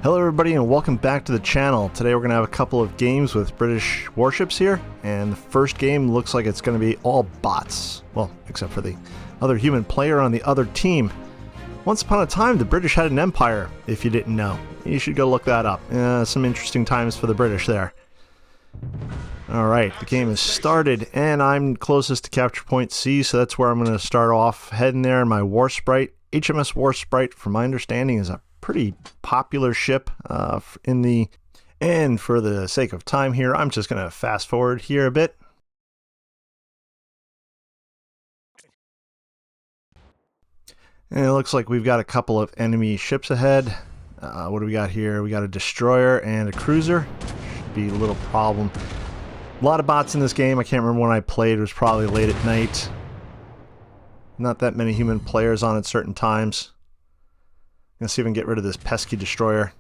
Hello everybody and welcome back to the channel. Today we're going to have a couple of games with British warships here, and the first game looks like it's going to be all bots. Well, except for the other human player on the other team. Once upon a time, the British had an empire, if you didn't know. You should go look that up. Some interesting times for the British there. Alright, the game has started, and I'm closest to capture point C, so that's where I'm going to start off heading there. My War Sprite, HMS War Sprite, from my understanding, is a pretty popular ship in the... And for the sake of time here, I'm just going to fast forward here a bit. And it looks like we've got a couple of enemy ships ahead. What do we got here? We got a destroyer and a cruiser. Should be a little problem. A lot of bots in this game. I can't remember when I played. It was probably late at night. Not that many human players on at certain times. I'm gonna see if I can get rid of this pesky destroyer.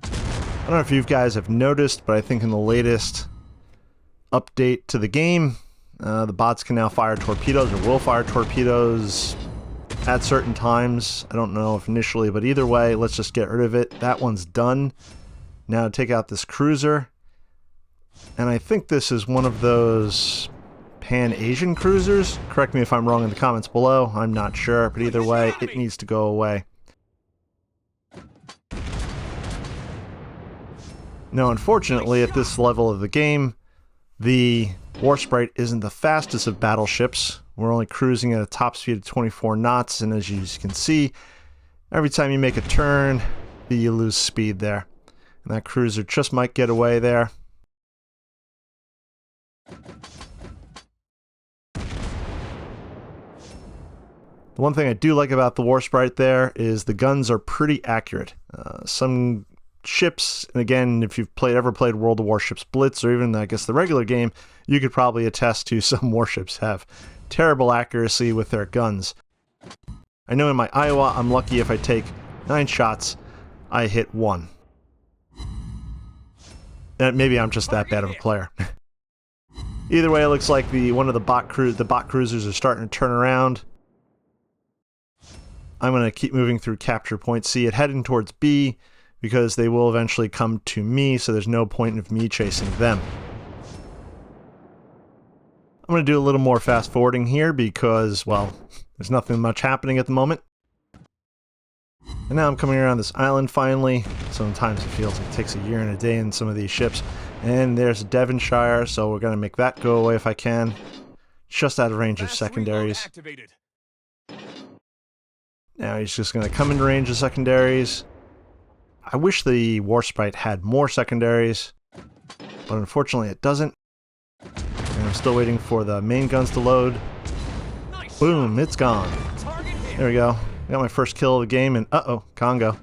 I don't know if you guys have noticed, but I think in the latest update to the game, the bots can now fire torpedoes, or will fire torpedoes at certain times. I don't know if initially, but either way, let's just get rid of it. That one's done. Now take out this cruiser. And I think this is one of those Pan-Asian cruisers. Correct me if I'm wrong in the comments below. I'm not sure, but either way, it needs to go away. Now, unfortunately, at this level of the game, the War Sprite isn't the fastest of battleships. We're only cruising at a top speed of 24 knots, and as you can see, every time you make a turn, you lose speed there. And that cruiser just might get away there. The one thing I do like about the War Sprite there is the guns are pretty accurate. Some ships, and again, if you've ever played World of Warships Blitz, or even, I guess, the regular game, you could probably attest to some warships have terrible accuracy with their guns. I know in my Iowa, I'm lucky if I take 9 shots, I hit 1. Maybe I'm just that bad of a player. Either way, it looks like one of the bot cruisers are starting to turn around. I'm going to keep moving through capture point C and heading towards B, because they will eventually come to me, so there's no point of me chasing them. I'm going to do a little more fast forwarding here because, well, there's nothing much happening at the moment. And now I'm coming around this island finally. Sometimes it feels like it takes a year and a day in some of these ships. And there's Devonshire, so we're going to make that go away if I can. Just out of range of secondaries. Now he's just going to come into range of secondaries. I wish the War Sprite had more secondaries, but unfortunately it doesn't. And I'm still waiting for the main guns to load. Boom, it's gone. There we go. I got my first kill of the game, and uh-oh, Congo.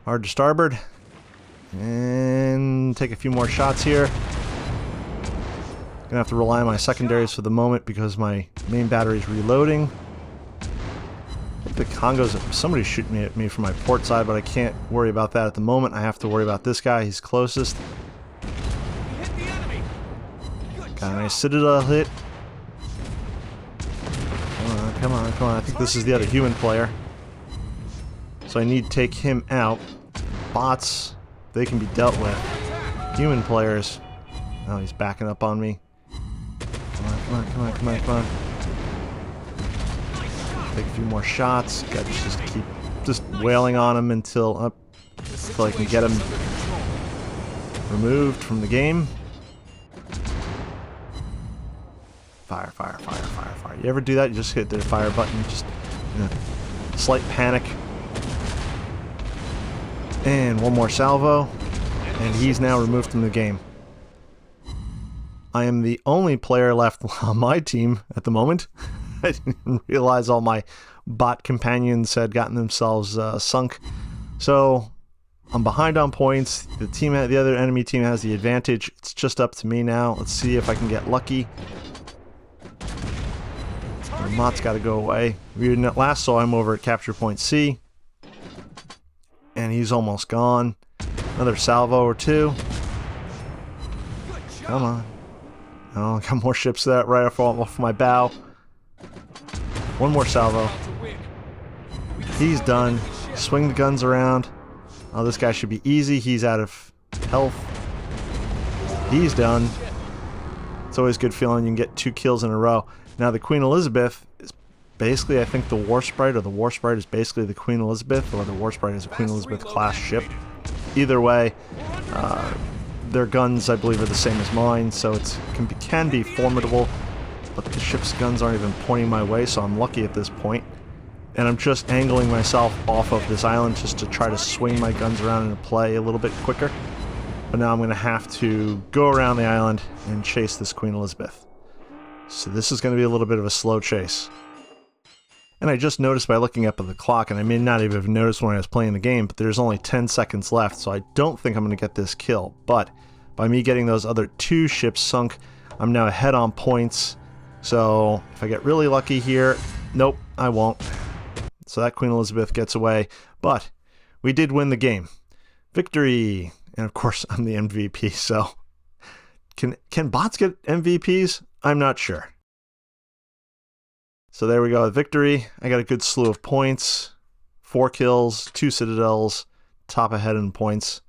Hard to starboard. And take a few more shots here. Gonna have to rely on my secondaries for the moment because my main battery's reloading. The Congos, somebody's shooting at me from my port side, but I can't worry about that at the moment. I have to worry about this guy. He's closest. Got a nice Citadel hit. Come on, come on, come on. I think this is the other human player. So I need to take him out. Bots, they can be dealt with. Human players. Oh, he's backing up on me. Come on, come on, come on, come on, come on. Take a few more shots. Got to just keep wailing on him until I can get him removed from the game. Fire, fire, fire, fire, fire. You ever do that? You just hit the fire button, just in a slight panic. And one more salvo, and he's now removed from the game. I am the only player left on my team at the moment. I didn't realize all my bot companions had gotten themselves sunk. So I'm behind on points. The other enemy team has the advantage. It's just up to me now. Let's see if I can get lucky. The Mott's got to go away. We last saw him over at capture point C, and he's almost gone. Another salvo or two. Come on. Oh, got more ships that right off my bow. One more salvo. He's done. Swing the guns around. Oh, this guy should be easy. He's out of health. He's done. It's always a good feeling you can get 2 kills in a row. Now the Queen Elizabeth is basically, I think, the War Sprite, or the War Sprite is basically the Queen Elizabeth, or the War Sprite is a Queen Elizabeth class ship. Either way, their guns, I believe, are the same as mine, so it can be formidable, but the ship's guns aren't even pointing my way, so I'm lucky at this point. And I'm just angling myself off of this island just to try to swing my guns around into play a little bit quicker. But now I'm going to have to go around the island and chase this Queen Elizabeth. So this is going to be a little bit of a slow chase. And I just noticed by looking up at the clock, and I may not even have noticed when I was playing the game, but there's only 10 seconds left, so I don't think I'm going to get this kill. But by me getting those other 2 ships sunk, I'm now ahead on points. So if I get really lucky here, nope, I won't. So that Queen Elizabeth gets away, but we did win the game. Victory! And of course, I'm the MVP, so can bots get MVPs? I'm not sure. So there we go, victory. I got a good slew of points. 4 kills, 2 citadels, top ahead in points.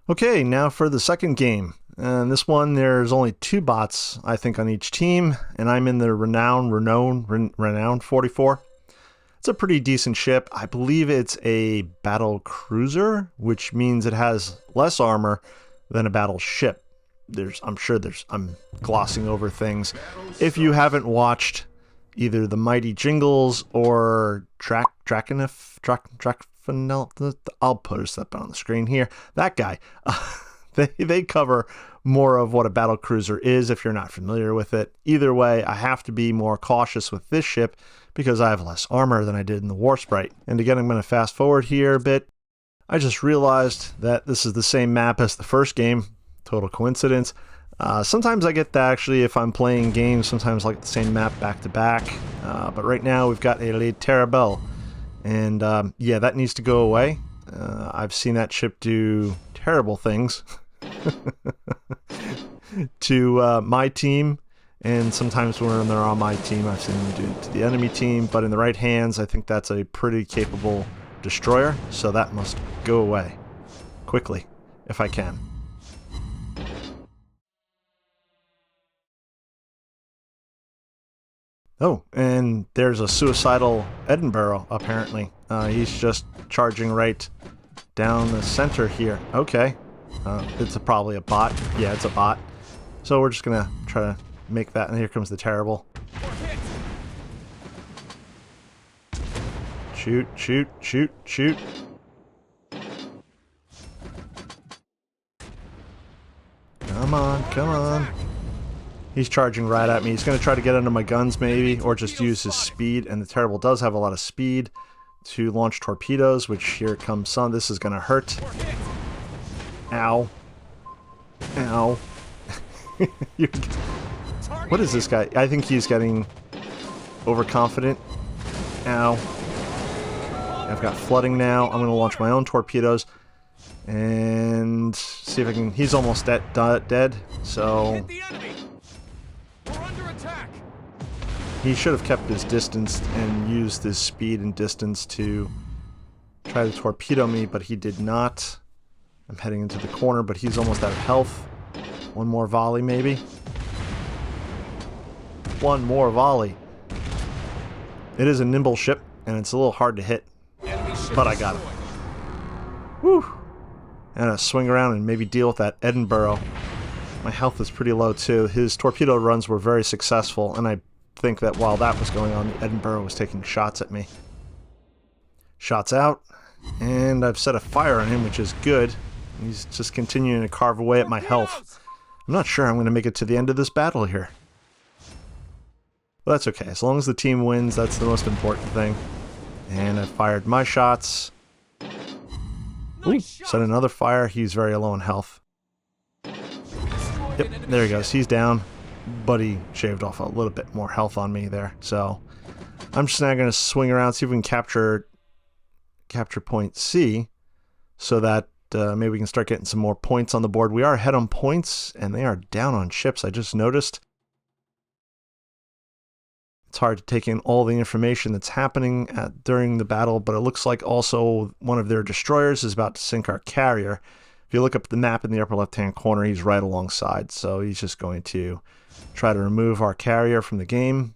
Okay, now for the second game. And this one, there's only 2 bots, I think, on each team, and I'm in the Renown 44. It's a pretty decent ship. I believe it's a battle cruiser, which means it has less armor than a battleship. I'm glossing over things. If you haven't watched either the Mighty Jingles or Drakenif, I'll post that on the screen here. That guy. They cover more of what a battle cruiser is if you're not familiar with it. Either way, I have to be more cautious with this ship because I have less armor than I did in the War Sprite. And again, I'm going to fast forward here a bit. I just realized that this is the same map as the first game. Total coincidence. Sometimes I get that actually if I'm playing games, sometimes I like the same map back to back. But right now we've got a Le Terrebelle. And yeah, that needs to go away. I've seen that ship do terrible things to my team, and sometimes when they're on my team I've seen them do it to the enemy team, but in the right hands I think that's a pretty capable destroyer, so that must go away quickly if I can. Oh, and there's a suicidal Edinburgh apparently. He's just charging right down the center here. Okay. It's probably a bot. Yeah, it's a bot. So we're just gonna try to make that, and here comes the terrible. Shoot, shoot, shoot, shoot. Come on, come on. He's charging right at me. He's gonna try to get under my guns maybe, or just use his speed, and the terrible does have a lot of speed to launch torpedoes, which here comes some. This is gonna hurt. Ow. Ow. What is this guy? I think he's getting overconfident. Ow. I've got flooding now. I'm going to launch my own torpedoes and see if I can... He's almost dead, so... He should have kept his distance and used his speed and distance to try to torpedo me, but he did not. I'm heading into the corner, but he's almost out of health. One more volley, maybe. One more volley. It is a nimble ship, and it's a little hard to hit. But I got him. Whew. And I swing around and maybe deal with that Edinburgh. My health is pretty low, too. His torpedo runs were very successful, and I think that while that was going on, the Edinburgh was taking shots at me. Shots out, and I've set a fire on him, which is good. He's just continuing to carve away at my health. I'm not sure I'm going to make it to the end of this battle here. But that's okay. As long as the team wins, that's the most important thing. And I've fired my shots. Ooh, set another fire. He's very low in health. Yep, there he goes. He's down. But he shaved off a little bit more health on me there. So I'm just now going to swing around, see if we can capture point C, so that maybe we can start getting some more points on the board. We are ahead on points, and they are down on ships, I just noticed. It's hard to take in all the information that's happening during the battle, but it looks like also one of their destroyers is about to sink our carrier. If you look up the map in the upper left-hand corner, he's right alongside, so he's just going to try to remove our carrier from the game.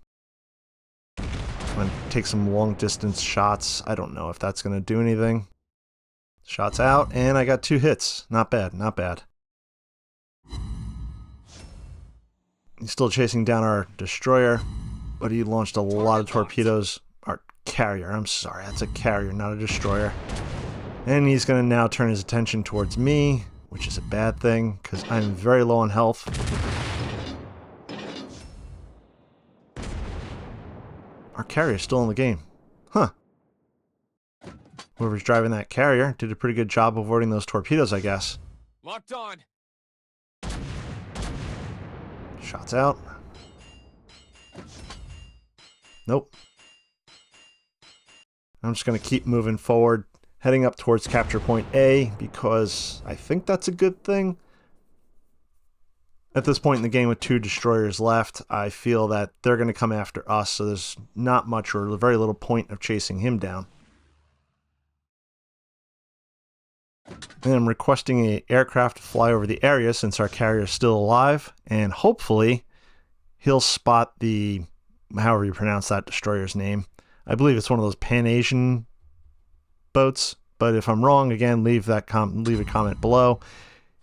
I'm going to take some long-distance shots. I don't know if that's going to do anything. Shots out, and I got 2 hits. Not bad, not bad. He's still chasing down our destroyer, but he launched a lot of torpedoes. Our carrier, I'm sorry, that's a carrier, not a destroyer. And he's going to now turn his attention towards me, which is a bad thing, because I'm very low on health. Our carrier's still in the game. Huh. Whoever's driving that carrier did a pretty good job avoiding those torpedoes, I guess. Locked on. Shots out. Nope. I'm just going to keep moving forward, heading up towards capture point A, because I think that's a good thing. At this point in the game with 2 destroyers left, I feel that they're going to come after us, so there's not much or very little point of chasing him down. And I'm requesting an aircraft to fly over the area since our carrier is still alive, and hopefully he'll spot the, however you pronounce that destroyer's name. I believe it's one of those Pan-Asian boats, but if I'm wrong, again, leave a comment below.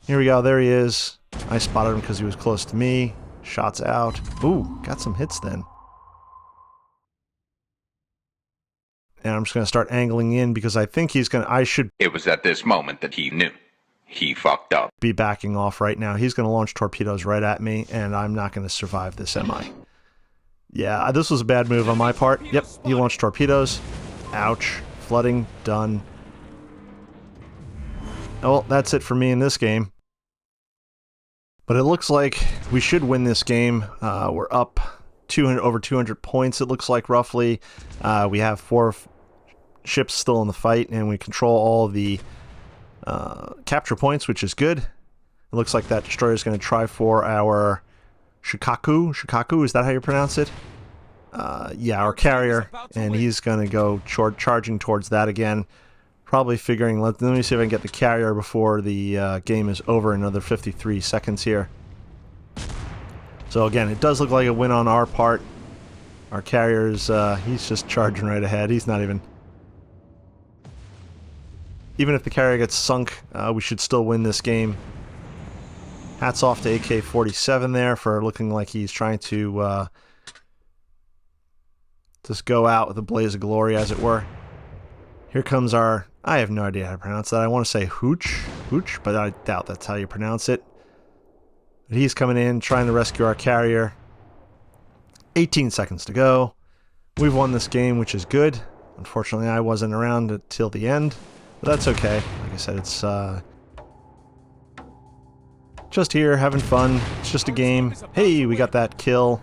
Here we go, there he is. I spotted him because he was close to me. Shots out. Ooh, got some hits then. And I'm just going to start angling in because I think he's going to... It was at this moment that he knew. He fucked up. Be backing off right now. He's going to launch torpedoes right at me, and I'm not going to survive this, am I? Yeah, this was a bad move on my part. Yep, he launched torpedoes. Ouch. Flooding. Done. Oh, well, that's it for me in this game. But it looks like we should win this game. We're up over 200 points, it looks like, roughly. We have 4 ships still in the fight, and we control all the capture points, which is good. It looks like that destroyer is going to try for our Shikaku. Shikaku, is that how you pronounce it? Yeah, our carrier, and he's going to go charging towards that again. Probably figuring, let me see if I can get the carrier before the game is over in another 53 seconds here. So again, it does look like a win on our part. Our carrier's, he's just charging right ahead. He's not even... Even if the carrier gets sunk, we should still win this game. Hats off to AK-47 there for looking like he's trying to just go out with a blaze of glory, as it were. Here comes our... I have no idea how to pronounce that. I want to say Hooch, but I doubt that's how you pronounce it. But he's coming in, trying to rescue our carrier. 18 seconds to go. We've won this game, which is good. Unfortunately, I wasn't around until the end, but that's okay. Like I said, it's just here, having fun. It's just a game. Hey, we got that kill.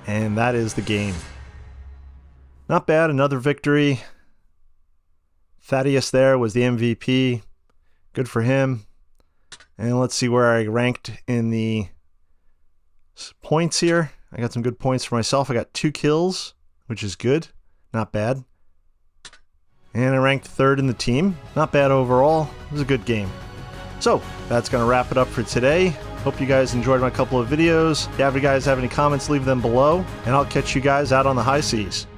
And that is the game. Not bad, another victory. Thaddeus there was the MVP. Good for him. And let's see where I ranked in the points here. I got some good points for myself. I got 2 kills, which is good. Not bad. And I ranked 3rd in the team. Not bad overall. It was a good game. So, that's going to wrap it up for today. Hope you guys enjoyed my couple of videos. If you guys have any comments, leave them below. And I'll catch you guys out on the high seas.